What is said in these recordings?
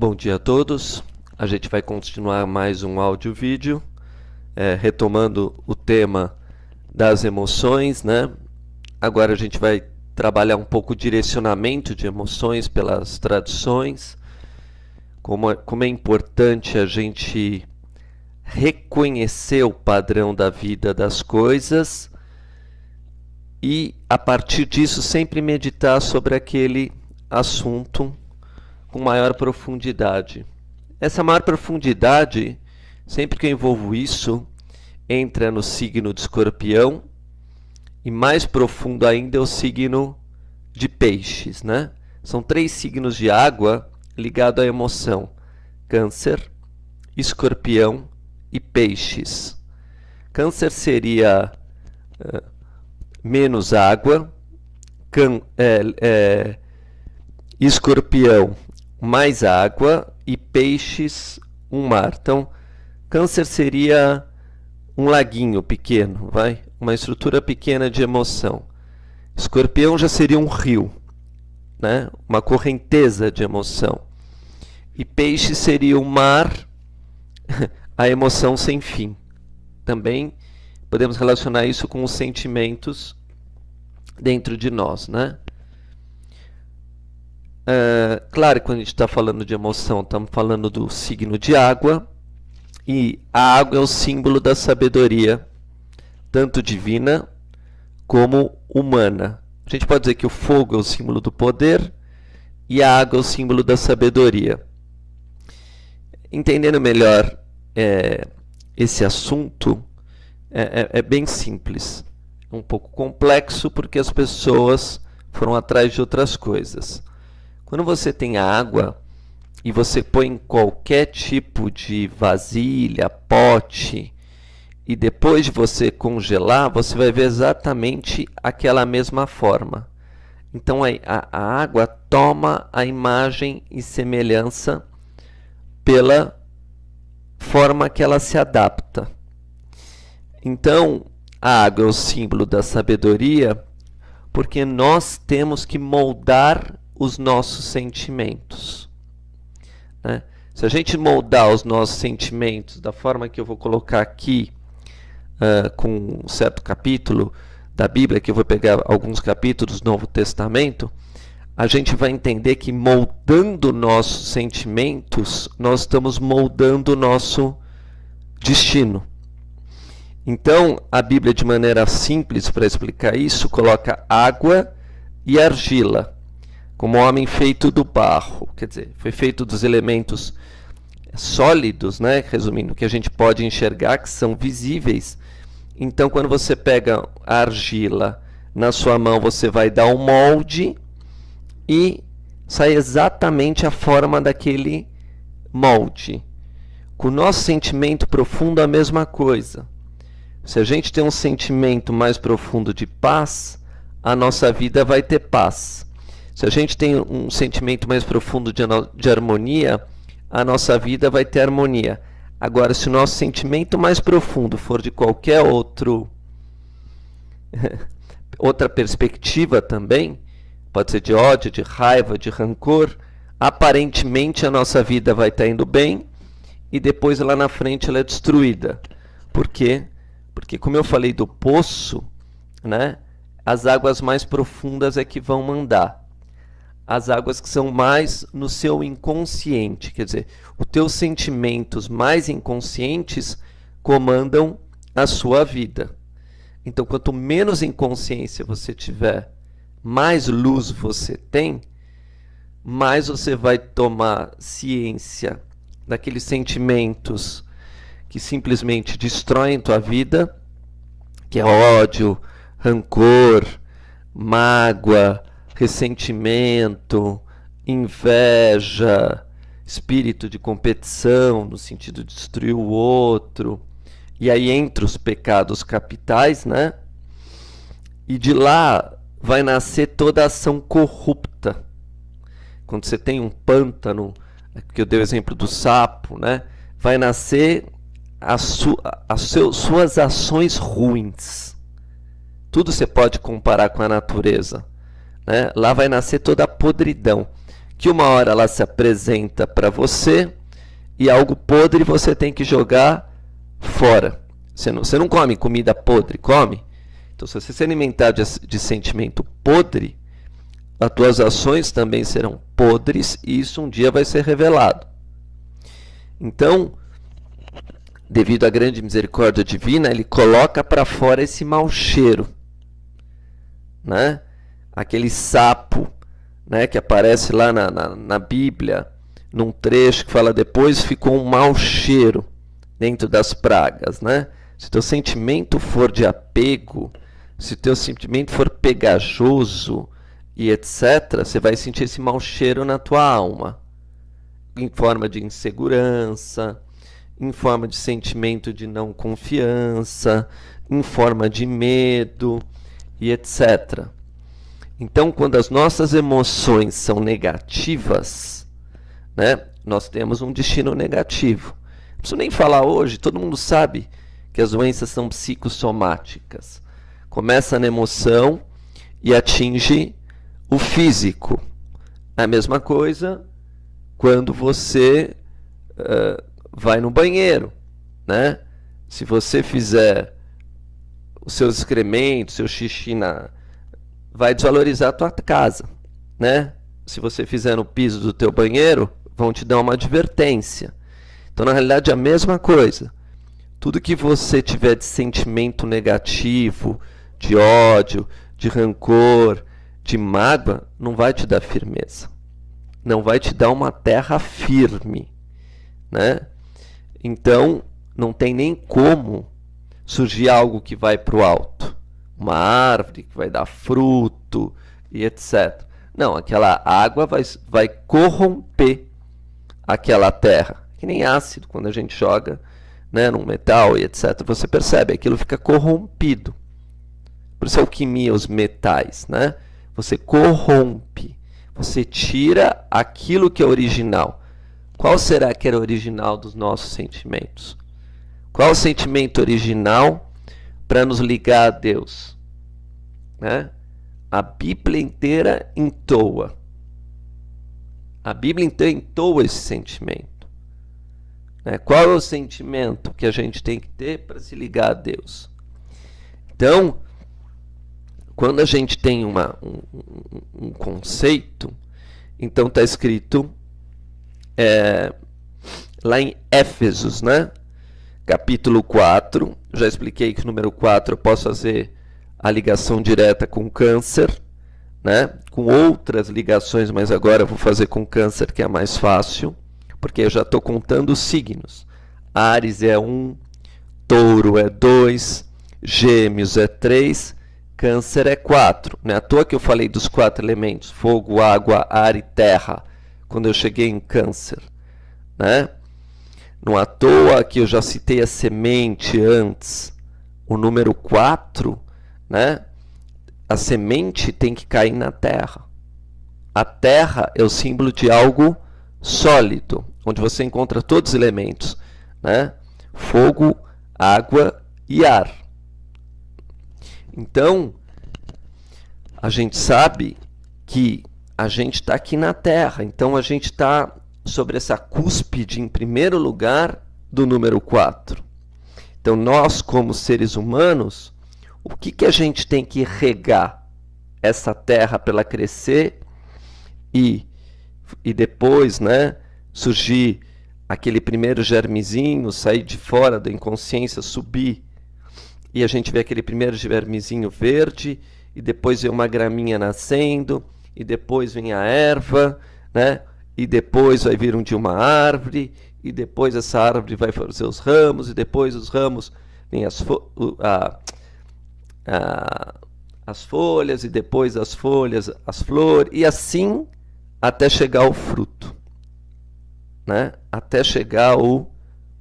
Bom dia a todos. A gente vai continuar mais um áudio-vídeo, retomando o tema das emoções, né? Agora a gente vai trabalhar um pouco o direcionamento de emoções pelas tradições, como é importante a gente reconhecer o padrão da vida das coisas e, a partir disso, sempre meditar sobre aquele assunto com maior profundidade. Essa maior profundidade, sempre que eu envolvo isso, entra no signo de Escorpião e mais profundo ainda é o signo de Peixes, né? São 3 signos de água ligados à emoção: Câncer, Escorpião e Peixes. Câncer seria menos água, Escorpião mais água e Peixes um mar. Então, Câncer seria um laguinho pequeno, uma estrutura pequena de emoção. Escorpião já seria um rio, né? Uma correnteza de emoção. E Peixe seria o mar, a emoção sem fim. Também podemos relacionar isso com os sentimentos dentro de nós, né? Claro que quando a gente está falando de emoção, estamos falando do signo de água, e a água é o símbolo da sabedoria, tanto divina como humana. A gente pode dizer que o fogo é o símbolo do poder e a água é o símbolo da sabedoria. Entendendo melhor esse assunto, é bem simples, um pouco complexo porque as pessoas foram atrás de outras coisas. Quando você tem água e você põe em qualquer tipo de vasilha, pote, e depois de você congelar, você vai ver exatamente aquela mesma forma. Então a água toma a imagem e semelhança pela forma que ela se adapta. Então a água é o símbolo da sabedoria, porque nós temos que moldar os nossos sentimentos, né? Se a gente moldar os nossos sentimentos da forma que eu vou colocar aqui, com um certo capítulo da Bíblia, que eu vou pegar alguns capítulos do Novo Testamento, a gente vai entender que moldando nossos sentimentos, nós estamos moldando o nosso destino. Então, a Bíblia, de maneira simples para explicar isso, coloca água e argila como homem feito do barro, quer dizer, foi feito dos elementos sólidos, né? Resumindo, que a gente pode enxergar, que são visíveis. Então, quando você pega a argila na sua mão, você vai dar um molde e sai exatamente a forma daquele molde. Com o nosso sentimento profundo, a mesma coisa. Se a gente tem um sentimento mais profundo de paz, a nossa vida vai ter paz. Se a gente tem um sentimento mais profundo de harmonia, a nossa vida vai ter harmonia. Agora, se o nosso sentimento mais profundo for de qualquer outra perspectiva também, pode ser de ódio, de raiva, de rancor, aparentemente a nossa vida vai estar indo bem e depois lá na frente ela é destruída. Por quê? Porque, como eu falei do poço, né, as águas mais profundas é que vão mandar. As águas que são mais no seu inconsciente, quer dizer, os teus sentimentos mais inconscientes comandam a sua vida. Então, quanto menos inconsciência você tiver, mais luz você tem, mais você vai tomar ciência daqueles sentimentos que simplesmente destroem tua vida, que é ódio, rancor, mágoa, ressentimento, inveja, espírito de competição, no sentido de destruir o outro. E aí entra os pecados capitais, né? E de lá vai nascer toda a ação corrupta. Quando você tem um pântano, que eu dei o exemplo do sapo, né? Vai nascer suas ações ruins. Tudo você pode comparar com a natureza, né? Lá vai nascer toda a podridão. que uma hora ela se apresenta para você e algo podre você tem que jogar fora. Você não come comida podre, come? Então, se você se alimentar de sentimento podre, as tuas ações também serão podres e isso um dia vai ser revelado. Então, devido à grande misericórdia divina, ele coloca para fora esse mau cheiro, né? Aquele sapo, né, que aparece lá na Bíblia, num trecho que fala: depois ficou um mau cheiro dentro das pragas, né? Se o teu sentimento for de apego, se o teu sentimento for pegajoso e etc., você vai sentir esse mau cheiro na tua alma, em forma de insegurança, em forma de sentimento de não confiança, em forma de medo e etc. Então, quando as nossas emoções são negativas, né, nós temos um destino negativo. Não preciso nem falar hoje, todo mundo sabe que as doenças são psicossomáticas. Começa na emoção e atinge o físico. A mesma coisa quando você vai no banheiro, né? Se você fizer os seus excrementos, seu xixi vai desvalorizar a tua casa, né? Se você fizer no piso do teu banheiro, vão te dar uma advertência. Então, na realidade, é a mesma coisa. Tudo que você tiver de sentimento negativo, de ódio, de rancor, de mágoa, não vai te dar firmeza. Não vai te dar uma terra firme, né? Então, não tem nem como surgir algo que vai para o alto. Uma árvore que vai dar fruto e etc. Não, aquela água vai corromper aquela terra. Que nem ácido, quando a gente joga, né, num metal e etc. Você percebe, aquilo fica corrompido. Por isso é alquimia, os metais, né? Você corrompe. Você tira aquilo que é original. Qual será que era original dos nossos sentimentos? Qual o sentimento original para nos ligar a Deus? Né? A Bíblia inteira entoa. A Bíblia inteira entoa esse sentimento. Né? Qual é o sentimento que a gente tem que ter para se ligar a Deus? Então, quando a gente tem um conceito, então está escrito lá em Éfesos, né? Capítulo 4, já expliquei que o número 4 eu posso fazer a ligação direta com câncer, né? Com outras ligações, mas agora eu vou fazer com câncer, que é mais fácil, porque eu já estou contando os signos. Áries é 1, Touro é 2, Gêmeos é 3, Câncer é 4. Não é à toa que eu falei dos 4 elementos, fogo, água, ar e terra, quando eu cheguei em Câncer, né? Não à toa que eu já citei a semente antes, o número 4, né? A semente tem que cair na terra. A terra é o símbolo de algo sólido, onde você encontra todos os elementos, né? Fogo, água e ar. Então, a gente sabe que a gente está aqui na Terra, então a gente está sobre essa cúspide, em primeiro lugar, do número 4. Então, nós, como seres humanos, o que a gente tem que regar essa terra para ela crescer e depois, né, surgir aquele primeiro germezinho, sair de fora da inconsciência, subir, e a gente vê aquele primeiro germezinho verde, e depois vem uma graminha nascendo, e depois vem a erva, né? E depois vai vir um dia uma árvore, e depois essa árvore vai fazer os ramos, e depois os ramos vêm as folhas, e depois as folhas, as flores, e assim até chegar ao fruto, né? Até chegar ao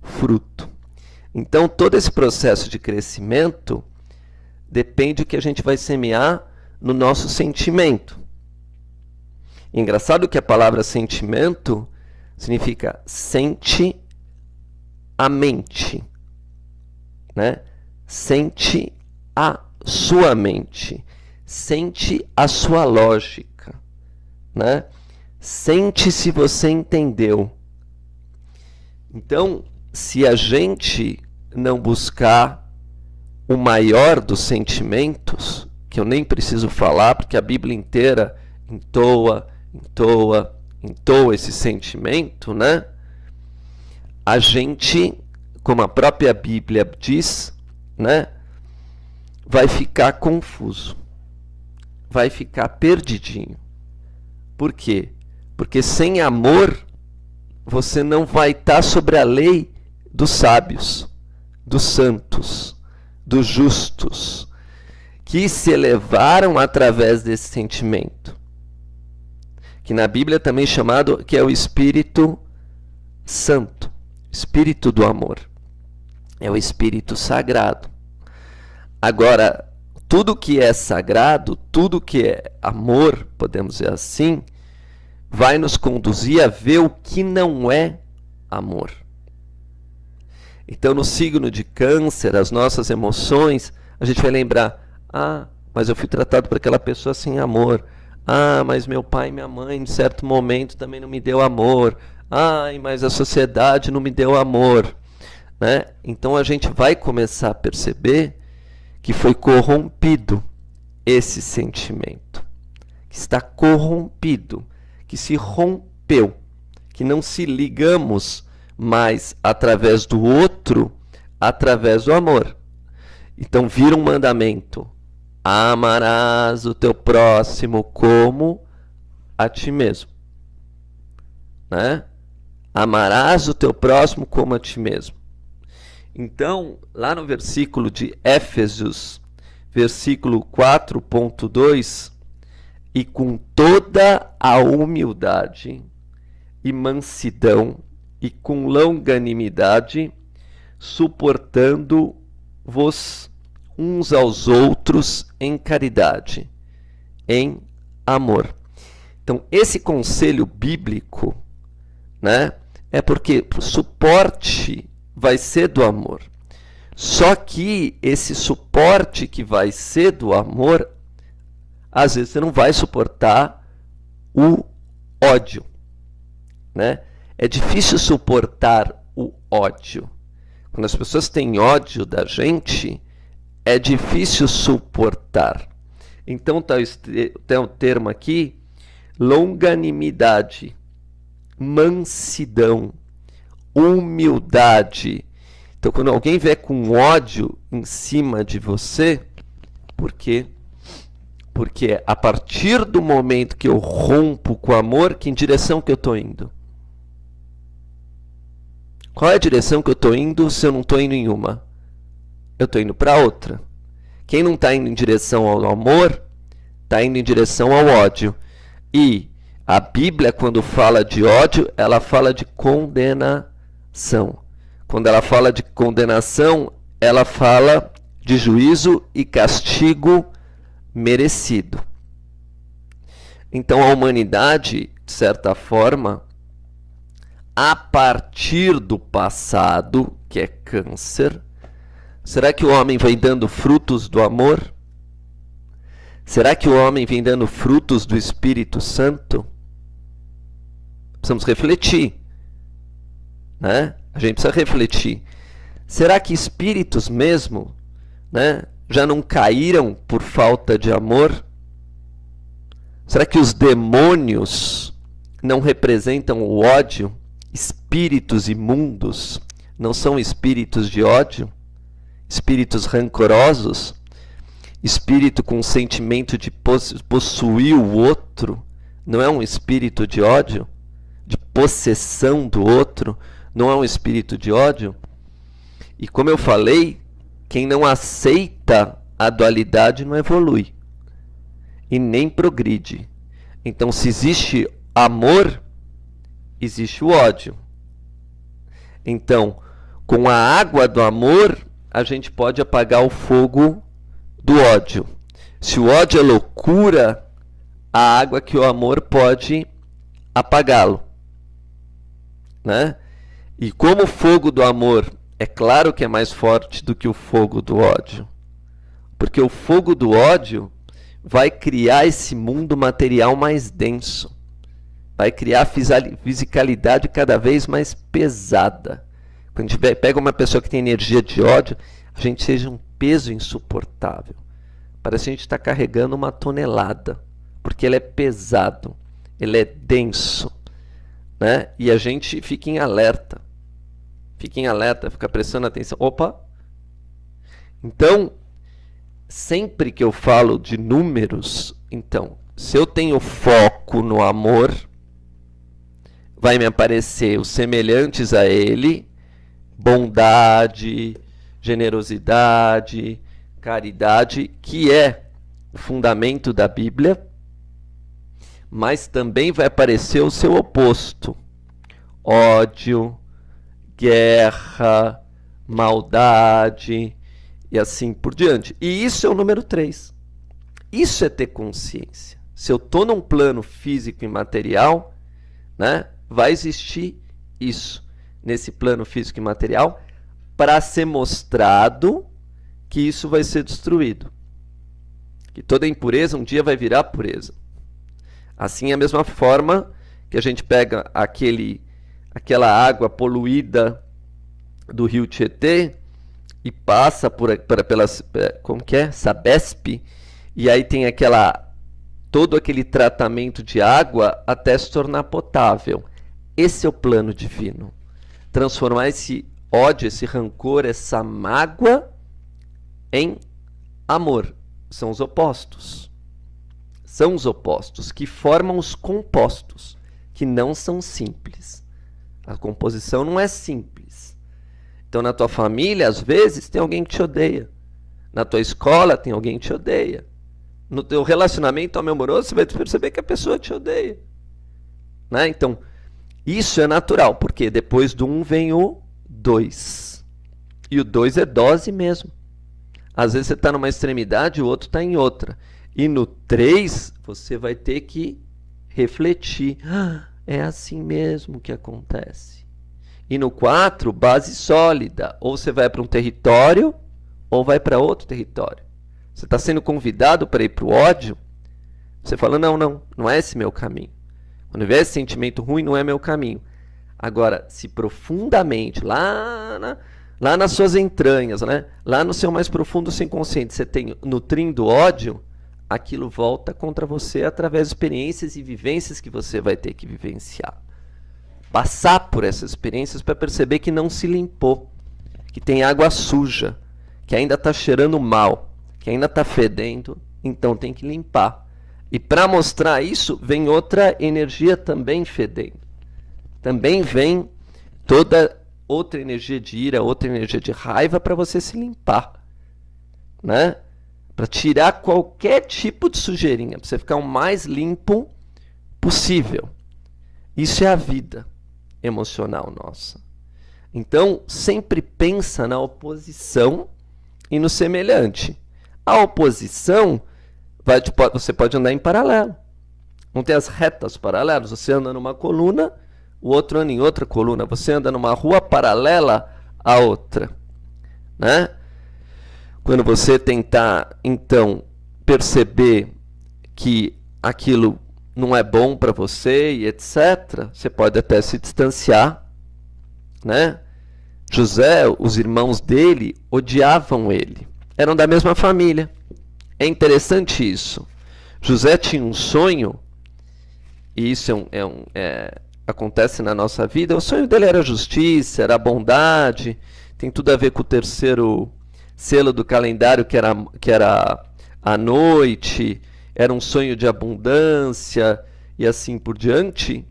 fruto. Então, todo esse processo de crescimento depende do que a gente vai semear no nosso sentimento. Engraçado que a palavra sentimento significa sente a mente, né? Sente a sua mente, sente a sua lógica, né? Sente se você entendeu. Então, se a gente não buscar o maior dos sentimentos, que eu nem preciso falar, porque a Bíblia inteira entoa esse sentimento, né? A gente, como a própria Bíblia diz, né, vai ficar confuso, vai ficar perdidinho. Por quê? Porque sem amor, você não vai estar sobre a lei dos sábios, dos santos, dos justos, que se elevaram através desse sentimento, que na Bíblia também é chamado, que é o Espírito Santo, Espírito do amor, é o Espírito Sagrado. Agora, tudo que é sagrado, tudo que é amor, podemos dizer assim, vai nos conduzir a ver o que não é amor. Então, no signo de Câncer, as nossas emoções, a gente vai lembrar, mas eu fui tratado por aquela pessoa sem amor. Mas meu pai e minha mãe, em certo momento, também não me deu amor. Mas a sociedade não me deu amor. Né? Então, a gente vai começar a perceber que foi corrompido esse sentimento. Que está corrompido, que se rompeu, que não se ligamos mais através do outro, através do amor. Então vira um mandamento: amarás o teu próximo como a ti mesmo, né? Amarás o teu próximo como a ti mesmo. Então, lá no versículo de Éfesos, versículo 4.2, e com toda a humildade e mansidão e com longanimidade, suportando-vos uns aos outros em caridade, em amor. Então, esse conselho bíblico, né, é porque o suporte vai ser do amor. Só que esse suporte que vai ser do amor, às vezes você não vai suportar o ódio, né? É difícil suportar o ódio. Quando as pessoas têm ódio da gente, é difícil suportar. Então tem o termo aqui: longanimidade, mansidão, humildade. Então, quando alguém vier com ódio em cima de você, por quê? Porque a partir do momento que eu rompo com o amor, que direção que eu estou indo? Qual é a direção que eu estou indo se eu não estou indo em uma? Eu estou indo para outra. Quem não está indo em direção ao amor, está indo em direção ao ódio. E a Bíblia, quando fala de ódio, ela fala de condenação. Quando ela fala de condenação, ela fala de juízo e castigo merecido. Então a humanidade, de certa forma, a partir do passado, que é Câncer, será que o homem vem dando frutos do amor? Será que o homem vem dando frutos do Espírito Santo? Precisamos refletir, né? A gente precisa refletir. Será que espíritos mesmo, né, já não caíram por falta de amor? Será que os demônios não representam o ódio? Espíritos imundos não são espíritos de ódio? Espíritos rancorosos? Espírito com sentimento de possuir o outro não é um espírito de ódio? De possessão do outro não é um espírito de ódio? E como eu falei, quem não aceita a dualidade não evolui e nem progride. Então, se existe amor, existe o ódio. Então, com a água do amor, a gente pode apagar o fogo do ódio. Se o ódio é loucura, a água que o amor pode apagá-lo, né? E como o fogo do amor é claro que é mais forte do que o fogo do ódio, porque o fogo do ódio vai criar esse mundo material mais denso. vai criar fisicalidade cada vez mais pesada. Quando a gente pega uma pessoa que tem energia de ódio, a gente seja um peso insuportável. Parece que a gente está carregando uma tonelada, porque ele é pesado, ele é denso, né? E a gente fica em alerta, fica prestando atenção. Opa! Então, sempre que eu falo de números, então, se eu tenho foco no amor, vai me aparecer os semelhantes a ele, bondade, generosidade, caridade, que é o fundamento da Bíblia, mas também vai aparecer o seu oposto: ódio, guerra, maldade e assim por diante. E isso é o número 3. Isso é ter consciência. Se eu estou num plano físico e material, né, vai existir isso nesse plano físico e material para ser mostrado que isso vai ser destruído. Que toda impureza um dia vai virar pureza. Assim, é a mesma forma que a gente pega aquela água poluída do rio Tietê e passa pela como que é? Sabesp, e aí tem todo aquele tratamento de água até se tornar potável. Esse é o plano divino. Transformar esse ódio, esse rancor, essa mágoa em amor. São os opostos. São os opostos que formam os compostos, que não são simples. A composição não é simples. Então, na tua família, às vezes, tem alguém que te odeia. Na tua escola, tem alguém que te odeia. No teu relacionamento amoroso, você vai perceber que a pessoa te odeia. Né? Então, isso é natural, porque depois do 1 vem o 2. E o 2 é dose mesmo. Às vezes você está numa extremidade e o outro está em outra. E no 3, você vai ter que refletir. É assim mesmo que acontece. E no 4, base sólida. Ou você vai para um território, ou vai para outro território. Você está sendo convidado para ir para o ódio, você fala, não é esse meu caminho. Quando vier esse sentimento ruim, não é meu caminho. Agora, se profundamente, lá nas suas entranhas, né? Lá no seu mais profundo seu inconsciente, você tem nutrindo ódio, aquilo volta contra você através de experiências e vivências que você vai ter que vivenciar. Passar por essas experiências para perceber que não se limpou, que tem água suja, que ainda está cheirando mal, que ainda está fedendo, então tem que limpar. E para mostrar isso, vem outra energia também fedendo. Também vem toda outra energia de ira, outra energia de raiva para você se limpar, né? Para tirar qualquer tipo de sujeirinha, para você ficar o mais limpo possível. Isso é a vida emocional nossa. Então, sempre pensa na oposição e no semelhante. A oposição, você pode andar em paralelo. Não tem as retas paralelas. Você anda numa coluna, o outro anda em outra coluna. Você anda numa rua paralela à outra, né? Quando você tentar, então, perceber que aquilo não é bom para você e etc., você pode até se distanciar, né? José, os irmãos dele odiavam ele. Eram da mesma família. É interessante isso. José tinha um sonho, e isso acontece na nossa vida. O sonho dele era a justiça, era a bondade, tem tudo a ver com o terceiro selo do calendário, que era a noite, era um sonho de abundância e assim por diante.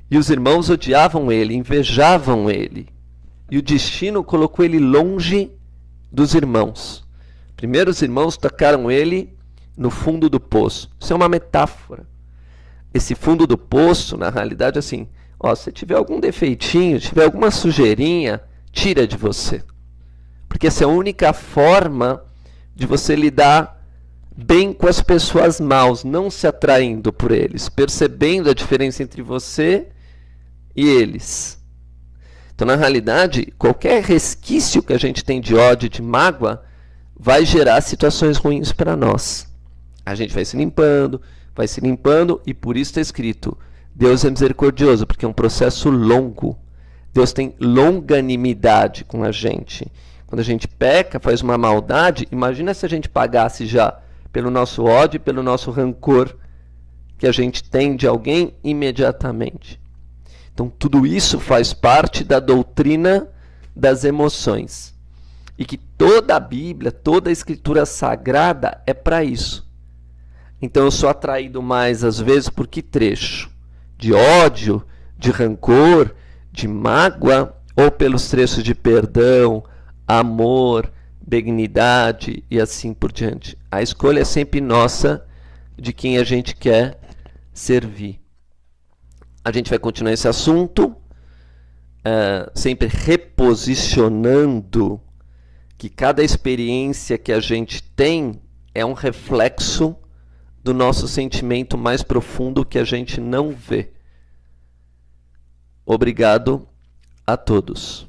E os irmãos odiavam ele, invejavam ele. E o destino colocou ele longe dos irmãos. Primeiro os irmãos tacaram ele no fundo do poço. Isso é uma metáfora. Esse fundo do poço, na realidade, assim, se tiver algum defeitinho, tiver alguma sujeirinha, tira de você. Porque essa é a única forma de você lidar bem com as pessoas maus, não se atraindo por eles, percebendo a diferença entre você e eles. Então, na realidade, qualquer resquício que a gente tem de ódio, de mágoa, vai gerar situações ruins para nós. A gente vai se limpando, e por isso está escrito, Deus é misericordioso porque é um processo longo. Deus tem longanimidade com a gente. Quando a gente peca, faz uma maldade, imagina se a gente pagasse já pelo nosso ódio e pelo nosso rancor que a gente tem de alguém imediatamente. Então tudo isso faz parte da doutrina das emoções. E que toda a Bíblia, toda a Escritura Sagrada é para isso. Então eu sou atraído mais às vezes por que trecho? De ódio, de rancor, de mágoa, ou pelos trechos de perdão, amor, benignidade e assim por diante. A escolha é sempre nossa de quem a gente quer servir. A gente vai continuar esse assunto, sempre reposicionando que cada experiência que a gente tem é um reflexo do nosso sentimento mais profundo que a gente não vê. Obrigado a todos.